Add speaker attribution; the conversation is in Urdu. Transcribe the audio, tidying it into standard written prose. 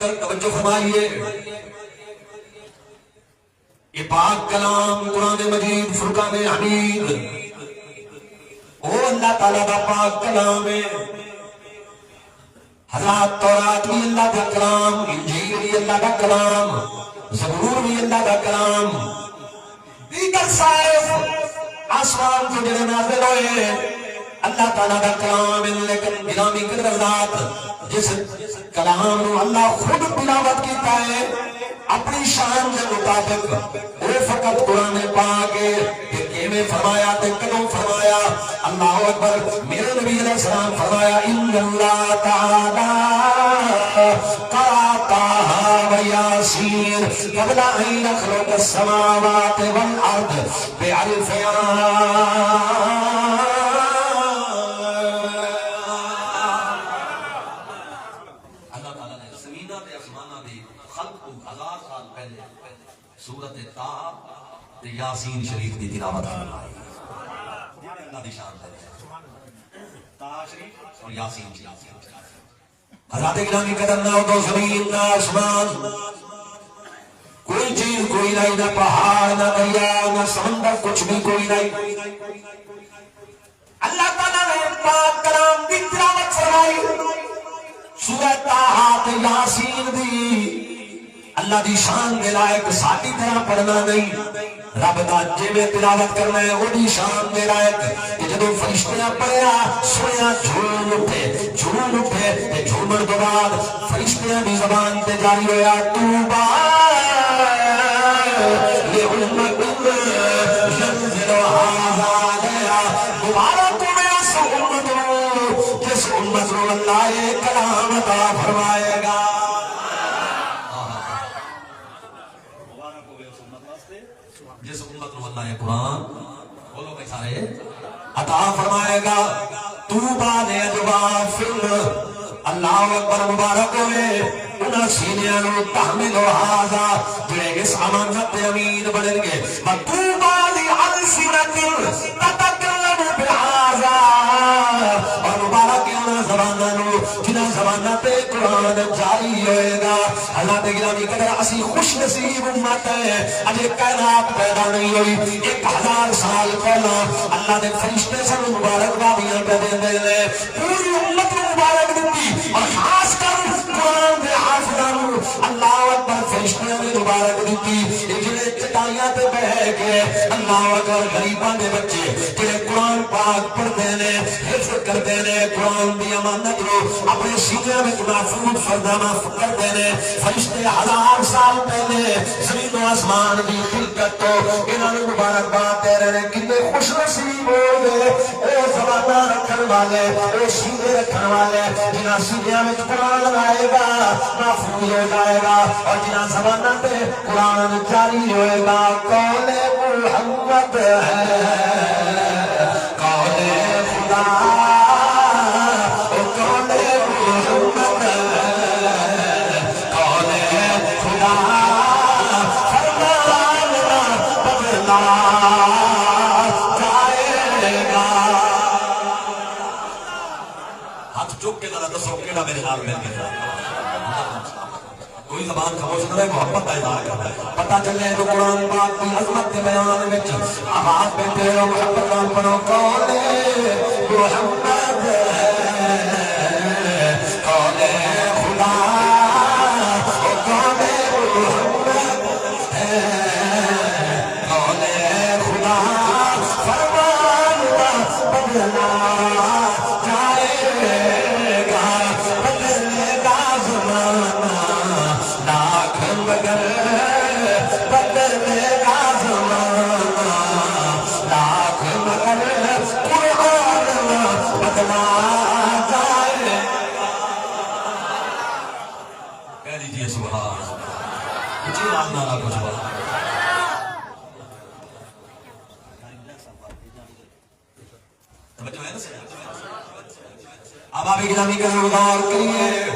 Speaker 1: توجہ فرمائیے، یہ پاک کلام قرآن مجید فرقان حمید او اللہ تعالیٰ کا پاک کلام ہے۔ حضرات تورات بھی اللہ کا کلام، انجیل بھی اللہ کا کلام، زبور بھی اللہ کا کلام، دیگر صاحب آسمان کو جڑے نازل ہوئے اللہ تعالیٰ کا کلام ہے، لیکن گرامی قدر ذات جس کلام نو اللہ خود تلاوت کیتا ہے اپنی شان کے مطابق، وہ فقط قرآن پاک ہے کہ کیویں فرمایا تے کدوں فرمایا۔ اللہ اکبر، میرے نبی علیہ السلام فرمایا ان اللہ تعالی قرأ و یاسین قبل ان یخلق السماوات والارض بألف سورت طٰ تے یاسین شریف دی تلاوت فرمائی۔ اللہ دی شان ہے، طٰ شریف اور یاسین شریف۔ حضرات گرامی قدر نہ ہو تو زمین نہ آسمان کوئی چیز کوئی نہیں، نہ پہاڑ نہ دریا نہ سمندر، کچھ بھی کوئی نہیں۔ اللہ تعالیٰ نے پاک کلام دی تلاوت فرمائی، سورت طٰ تے یاسین دی۔ اللہ دی شان دے لائق ساڈی طرح پڑھنا نہیں، رب دا جویں تلاوت کرنا ہے وہی شان دے لائق کہ جدوں فرشتیاں پڑھیا سنیا جھوم اٹھے تے جھومن تو بعد فرشتیاں دی زبان تے جاری ہویا توبہ لأمت ينزل هذا عليها، مبارک ہوے اس امت نو جس امت نو اللہ کلام عطا فرمائے گا۔ جس امت کو اللہ قرآن بولو بھائی سارے عطا فرمائے گا۔ طوبیٰ لأجوافٍ، اللہ اکبر، مبارک ہوئے انہاں سینیاں نو تحمل ھذا جڑے اس امانت دے امین بنن گے۔ وطوبیٰ لألسنۃ تتکلم بھذا، اور مبارک انہاں زباناں نو جنہاں زباناں تے قرآن جاری ہوئے گا۔ اللہ دے گرامی قدر اسی خوش نصیب امت ہے، اجے کائنات پیدا نہیں ہوئی، 1000 سال پہلا اللہ دے فرشتے سن مبارک بادیاں پہ دے دے پوری امت مبارک دیتی، اور خاص کر قرآن دے حافظاں اللہ اکبر فرشتیاں نے مبارک دیتی۔ جڑے چٹائیاں تے بیٹھ کے اللہ اکبر غریباں دے بچے جڑے قرآن پاک پڑھتے نے، حفظ کرتے نے، قرآن دی امانت نو اپنے سینے میں محفوظ فرمانا کرتے نے، فرشتے 1000 سال پہلے زمین و آسمان دی خلقت تو انہاں نوں مبارکباد دے رہے ہیں۔ کتنے خوش نصیب ہو گئے او زبانہ رکھن والے، او سینے رکھن والے جنہاں سینیاں وچ قرآن آئے گا محفوظ ہو جائے گا، اور جنہاں زبانہ تے قرآن جاری ہوئے گا۔ قول محمد ہے قول خدا، قول محمد ہے قول خدا، فرمان بدلا جائے گا۔ ہاتھ چک کے ذرا دسو کیڑا میرے نال مل گیا؟ کوئی زبان خاموش نہ رہے، محبت کا اظہار کرتا ہے۔ پتہ چلے تو قرآن پاک کی عظمت کے بیان وچ آواز بیٹھے ہو، محبت نال پڑھو قول محمد ہے قول خدا، قول محمد ہے قول خدا، فرمان بدلا جائے گا، بدلے گا زمانہ لاکھ مگر بدلے گا زمانہ لاکھ مگر قرآن بدلا جائے گا۔ کہہ دیجئے سبحان اللہ، جی آنا نہ کچھ بات۔ اب آپ گرامی کا غور کریے،